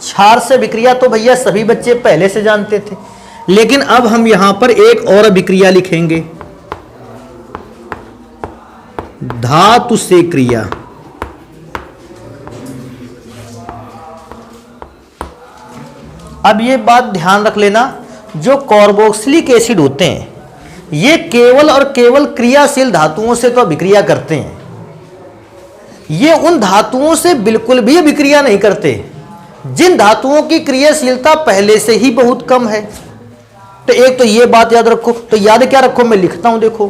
क्षार से अभिक्रिया तो भैया सभी बच्चे पहले से जानते थे, लेकिन अब हम यहां पर एक और अभिक्रिया लिखेंगे, धातु से क्रिया। अब ये बात ध्यान रख लेना, जो कार्बोक्सिलिक एसिड होते हैं ये केवल और केवल क्रियाशील धातुओं से तो अभिक्रिया करते हैं, ये उन धातुओं से बिल्कुल भी अभिक्रिया नहीं करते जिन धातुओं की क्रियाशीलता पहले से ही बहुत कम है। तो एक तो ये बात याद रखो। तो याद क्या रखो, मैं लिखता हूं, देखो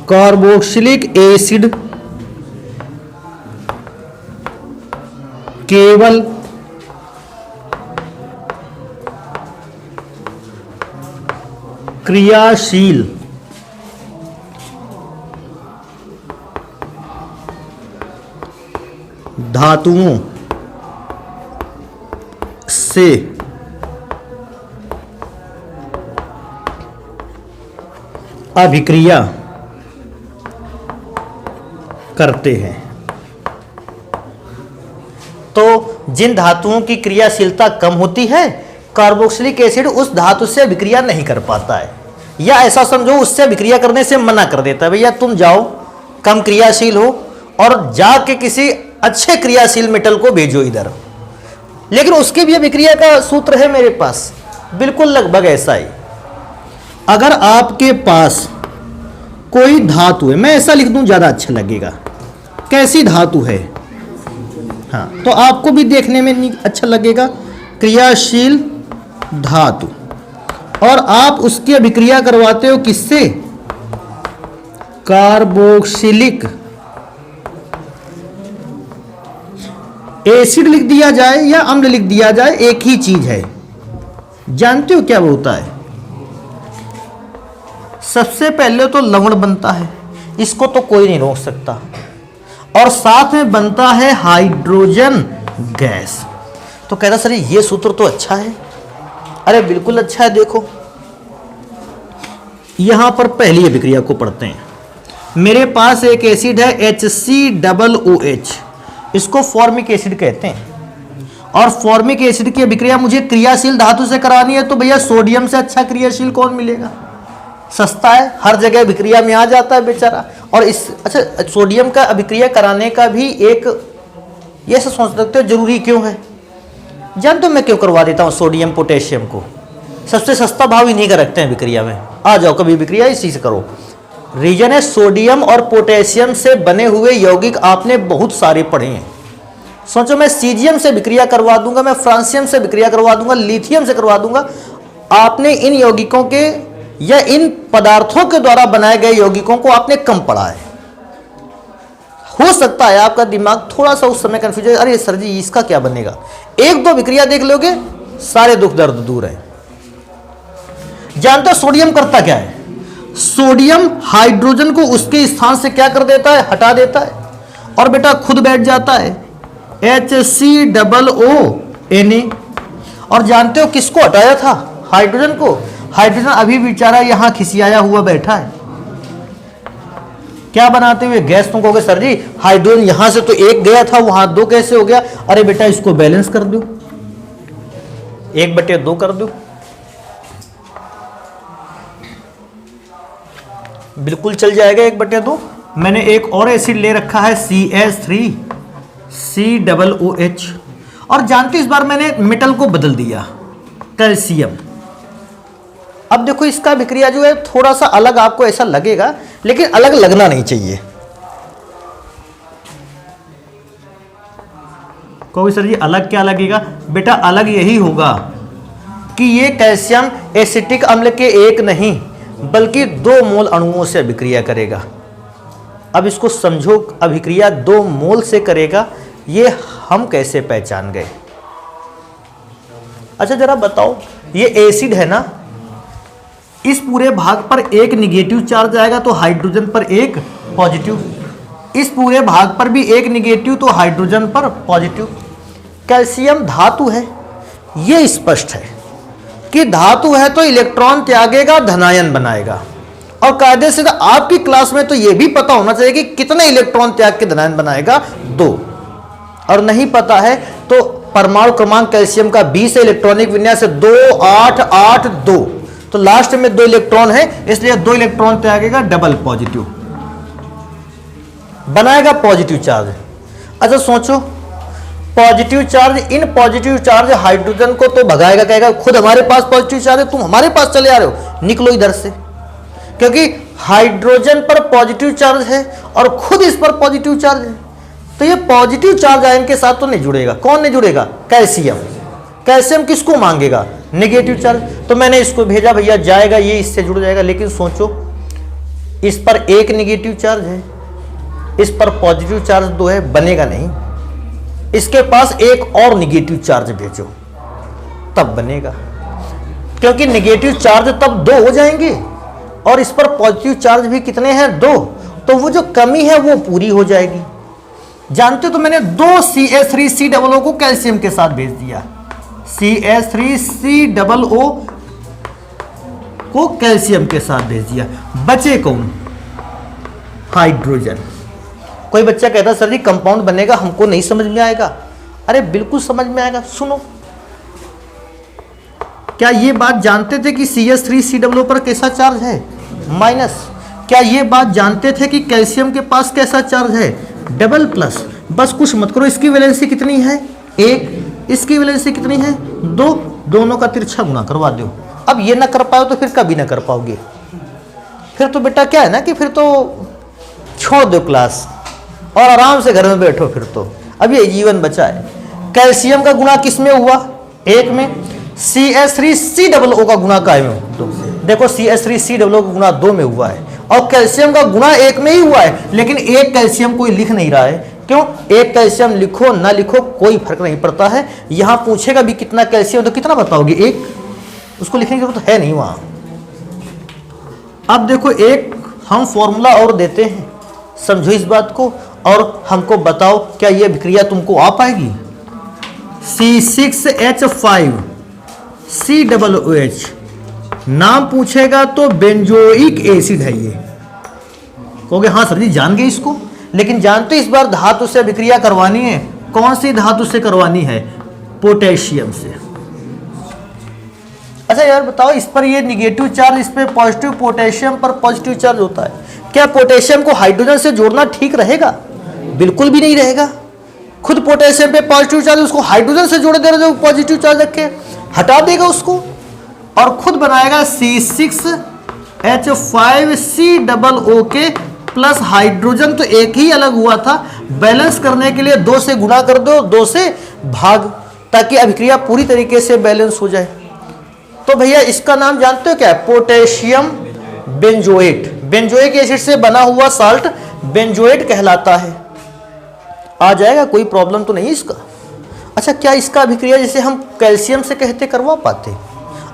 कार्बोक्सिलिक एसिड केवल क्रियाशील धातुओं से अभिक्रिया करते हैं। तो जिन धातुओं की क्रियाशीलता कम होती है, कार्बोक्सिलिक एसिड उस धातु से अभिक्रिया नहीं कर पाता है, या ऐसा समझो उससे अभिक्रिया करने से मना कर देता है, भैया तुम जाओ कम क्रियाशील हो और जाके किसी अच्छे क्रियाशील मेटल को भेजो इधर। लेकिन उसकी भी अभिक्रिया का सूत्र है मेरे पास, बिल्कुल लगभग ऐसा ही। अगर आपके पास कोई धातु है, मैं ऐसा लिख दूं ज्यादा अच्छा लगेगा, कैसी धातु है, हाँ तो आपको भी देखने में अच्छा लगेगा, क्रियाशील धातु, और आप उसकी अभिक्रिया करवाते हो किससे, कार्बोक्सिलिक एसिड लिख दिया जाए या अम्ल लिख दिया जाए, एक ही चीज है। जानते हो क्या वो होता है, सबसे पहले तो लवण बनता है, इसको तो कोई नहीं रोक सकता, और साथ में बनता है हाइड्रोजन गैस। तो कहता सर ये सूत्र तो अच्छा है, अरे बिल्कुल अच्छा है। देखो यहां पर पहली अभिक्रिया को पढ़ते हैं। मेरे पास एक एसिड है HCOOH, इसको फॉर्मिक एसिड कहते हैं, और फॉर्मिक एसिड की अभिक्रिया मुझे क्रियाशील धातु से करानी है, तो भैया सोडियम से अच्छा क्रियाशील कौन मिलेगा, सस्ता है, हर जगह अभिक्रिया में आ जाता है बेचारा। और इस अच्छा सोडियम का अभिक्रिया कराने का भी एक ये सोच सकते हो जरूरी क्यों है, जानते हो मैं क्यों करवा देता हूं सोडियम पोटेशियम को, सबसे सस्ता भाव इन्हीं का रखते हैं विक्रिया में। आ जाओ कभी विक्रिया इसी से करो। रीजन है सोडियम और पोटेशियम से बने हुए यौगिक आपने बहुत सारे पढ़े हैं। सोचो मैं सीजियम से विक्रिया करवा दूंगा, मैं फ्रांसियम से विक्रिया करवा दूंगा, लिथियम से करवा दूंगा। आपने इन यौगिकों के या इन पदार्थों के द्वारा बनाए गए यौगिकों को आपने कम पढ़ा है। हो सकता है आपका दिमाग थोड़ा सा उस समय कंफ्यूज है, अरे सर जी इसका क्या बनेगा। एक दो विक्रिया देख लोगे सारे दुख दर्द दूर है। जानते हो सोडियम करता क्या है? सोडियम हाइड्रोजन को उसके स्थान से क्या कर देता है? हटा देता है और बेटा खुद बैठ जाता है HCOO। और जानते हो किसको हटाया था? हाइड्रोजन को। हाइड्रोजन अभी बेचारा यहां खिसियाया हुआ बैठा है, क्या बनाते हुए? गैस। तुम कहोगे सर जी हाइड्रोजन यहां से तो एक गया था वहां दो कैसे हो गया? अरे बेटा इसको बैलेंस कर दो, 1/2 कर दो, बिल्कुल चल जाएगा 1/2। मैंने एक और एसिड ले रखा है CH3COOH। और जानते इस बार मैंने मेटल को बदल दिया, कैल्शियम। अब देखो इसका विक्रिया जो है थोड़ा सा अलग आपको ऐसा लगेगा, लेकिन अलग लगना नहीं चाहिए। कोई सर जी अलग क्या लगेगा? बेटा अलग यही होगा कि ये कैल्शियम एसिटिक अम्ल के एक नहीं बल्कि 2 मोल अणुओं से अभिक्रिया करेगा। अब इसको समझो, अभिक्रिया 2 मोल से करेगा, ये हम कैसे पहचान गए? अच्छा जरा बताओ, ये एसिड है ना, इस पूरे भाग पर एक निगेटिव चार्ज आएगा तो हाइड्रोजन पर एक पॉजिटिव, इस पूरे भाग पर भी एक निगेटिव तो हाइड्रोजन पर पॉजिटिव। कैल्शियम धातु है, ये स्पष्ट है कि धातु है तो इलेक्ट्रॉन त्यागेगा, धनायन बनाएगा। और कायदे से आपकी क्लास में तो यह भी पता होना चाहिए कि कितने इलेक्ट्रॉन त्याग के धनायन बनाएगा, 2। और नहीं पता है तो परमाणु क्रमांक कैल्शियम का 20 है, इलेक्ट्रॉनिक विन्यास 2 8 8 2, तो लास्ट में 2 इलेक्ट्रॉन है, इसलिए 2 इलेक्ट्रॉन त्यागेगा, डबल पॉजिटिव बनाएगा, पॉजिटिव चार्ज। अच्छा सोचो, positive charge, in positive charge hydrogen को तो भगाएगा, कहेगा खुद हमारे पास पॉजिटिव चार्ज है, तुम हमारे पास चले आ रहे हो, निकलो इधर से। क्योंकि हाइड्रोजन पर पॉजिटिव चार्ज है और खुद इस पर पॉजिटिव चार्ज है, तो ये पॉजिटिव चार्ज आयन के साथ तो नहीं जुड़ेगा। कौन नहीं जुड़ेगा? कैल्शियम। कैल्शियम किसको मांगेगा? Negative charge. तो मैंने इसको भेजा, भैया जाएगा, ये इससे जुड़ जाएगा। लेकिन सोचो इस पर एक नेगेटिव चार्ज है, इस पर पॉजिटिव चार्ज 2 है, बनेगा नहीं। इसके पास एक और नेगेटिव चार्ज भेजो तब बनेगा, क्योंकि नेगेटिव चार्ज तब 2 हो जाएंगे और इस पर पॉजिटिव चार्ज भी कितने हैं? 2, तो वो जो कमी है वो पूरी हो जाएगी। जानते हो तो मैंने 2 CH3COO को कैल्शियम के साथ भेज दिया, CH3COO को कैल्शियम के साथ भेज दिया, बचे कौन? हाइड्रोजन। कोई बच्चा कहता सर जी कंपाउंड बनेगा, हमको नहीं समझ में आएगा। अरे बिल्कुल समझ में आएगा, सुनो। क्या ये बात जानते थे कि CH3COO पर कैसा चार्ज है? माइनस। क्या ये बात जानते थे कि कैल्शियम के पास कैसा चार्ज है? Double plus. बस कुछ मत करो, इसकी वैलेंसी कितनी है? 1, इसकी वैलेंसी कितनी है? 2, दोनों का तिरछा गुणा करवा दो। अब ये ना कर पाओ तो फिर कभी ना कर पाओगे। फिर तो बेटा क्या है ना कि फिर तो छोड़ दो क्लास और आराम से घर में बैठो। फिर तो अब ये जीवन बचा है। कैल्शियम का गुणा किस में हुआ? 1 में। CH3COO का गुणा काय में? 2। देखो CH3COO का गुणा 2 में हुआ है और कैल्शियम का गुणा 1 में ही हुआ है, लेकिन एक कैल्शियम कोई लिख नहीं रहा है। क्यों? एक कैल्शियम लिखो ना लिखो कोई फर्क नहीं पड़ता है। यहां पूछेगा भी कितना कैल्शियम, तो कितना बताओगे? 1। उसको लिखने की जरूरत है नहीं वहां। अब देखो एक हम फॉर्मूला और देते हैं, समझो इस बात को और हमको बताओ क्या यह विक्रिया तुमको आ पाएगी? C6H5COOH नाम पूछेगा तो बेंजोइक एसिड है ये। कहोगे हाँ सर जी जान गए इसको, लेकिन जानते इस बार धातु से विक्रिया करवानी है। कौन सी धातु से करवानी है? पोटेशियम से। अच्छा यार बताओ, इस पर ये निगेटिव चार्ज, इस पर पॉजिटिव, पोटेशियम पर पॉजिटिव चार्ज होता है। क्या पोटेशियम को हाइड्रोजन से जोड़ना ठीक रहेगा? बिल्कुल भी नहीं रहेगा। खुद पोटेशियम पे पॉजिटिव चार्ज, उसको हाइड्रोजन से जोड़ दे रहे हो पॉजिटिव चार्ज रख के, हटा देगा उसको। और खुद बनाएगा C6H5COO के प्लस हाइड्रोजन तो एक ही अलग हुआ था, बैलेंस करने के लिए 2 से गुणा कर दो, 2 से भाग, ताकि अभिक्रिया पूरी तरीके से बैलेंस हो जाए। तो भैया इसका नाम जानते हो क्या है? Potassium benzoate. बेंजोइक एसिड से बना हुआ साल्ट बेंजोएट कहलाता है। आ जाएगा, कोई प्रॉब्लम तो नहीं इसका। अच्छा, क्या इसका अभिक्रिया जैसे हम कैल्शियम से कहते करवा पाते?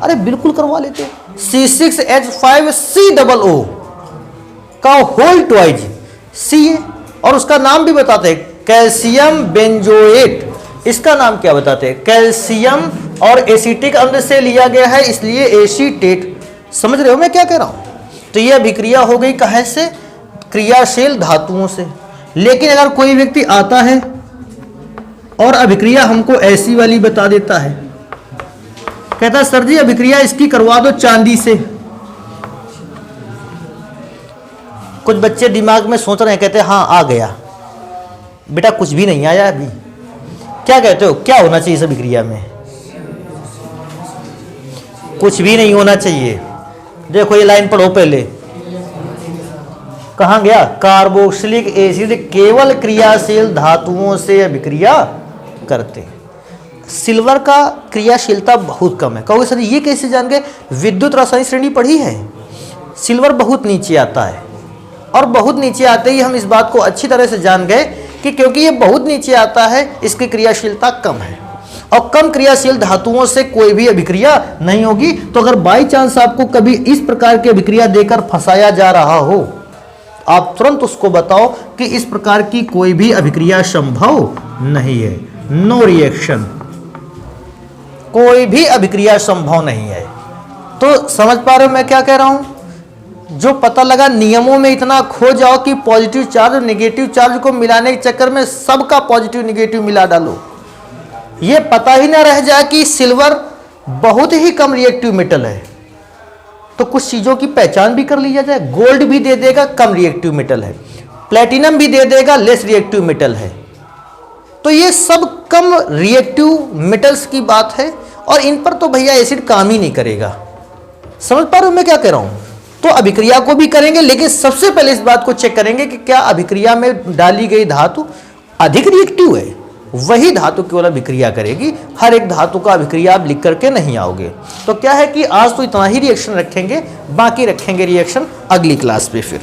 अरे बिल्कुल करवा लेते। C6H5COO का होल ट्वाइज Ca, और उसका नाम भी बताते हैं कैल्शियम बेंजोएट। इसका नाम क्या बताते हैं? कैल्शियम और एसिटिक अम्ल से लिया गया है, इसलिए एसीटेट। समझ रहे हो मैं क्या कह रहा हूं? तो यह अभिक्रिया हो गई कहाँ से? क्रियाशील धातुओं से। लेकिन अगर कोई व्यक्ति आता है और अभिक्रिया हमको ऐसी वाली बता देता है, कहता सर जी अभिक्रिया इसकी करवा दो चांदी से। कुछ बच्चे दिमाग में सोच रहे हैं, कहते हैं हाँ आ गया। बेटा कुछ भी नहीं आया अभी। क्या कहते हो, क्या होना चाहिए इस अभिक्रिया में? कुछ भी नहीं होना चाहिए। देखो ये लाइन पढ़ो पहले, कहां गया? कार्बोक्सिलिक एसिड केवल क्रियाशील धातुओं से अभिक्रिया करते। सिल्वर का क्रियाशीलता बहुत कम है। कहोगे सर ये कैसे जान गए? विद्युत रासायनिक श्रेणी पढ़ी है। सिल्वर बहुत नीचे आता है, और बहुत नीचे आते ही हम इस बात को अच्छी तरह से जान गए कि क्योंकि ये बहुत नीचे आता है, इसकी क्रियाशीलता कम है, और कम क्रियाशील धातुओं से कोई भी अभिक्रिया नहीं होगी। तो अगर बाई चांस आपको कभी इस प्रकार की अभिक्रिया देकर फंसाया जा रहा हो, आप तुरंत उसको बताओ कि इस प्रकार की कोई भी अभिक्रिया संभव नहीं है। नो रिएक्शन, कोई भी अभिक्रिया संभव नहीं है। तो समझ पा रहे हो मैं क्या कह रहा हूं? जो पता लगा, नियमों में इतना खो जाओ कि पॉजिटिव चार्ज और नेगेटिव चार्ज को मिलाने के चक्कर में सबका पॉजिटिव नेगेटिव मिला डालो। ये पता ही ना रह जाए कि सिल्वर बहुत ही कम रिएक्टिव मेटल है, तो कुछ चीजों की पहचान भी कर लिया जाए। गोल्ड भी दे देगा कम रिएक्टिव मेटल है, प्लेटिनम भी दे देगा लेस रिएक्टिव मेटल है। तो ये सब कम रिएक्टिव मेटल्स की बात है, और इन पर तो भैया एसिड काम ही नहीं करेगा। समझ पा रहे हो मैं क्या कह रहा हूं? तो अभिक्रिया को भी करेंगे, लेकिन सबसे पहले इस बात को चेक करेंगे कि क्या अभिक्रिया में डाली गई धातु अधिक रिएक्टिव है, वही धातु केवल अभिक्रिया करेगी। हर एक धातु का अभिक्रिया आप लिख करके नहीं आओगे। तो क्या है कि आज तो इतना ही रिएक्शन रखेंगे, बाकी रखेंगे रिएक्शन अगली क्लास पे फिर।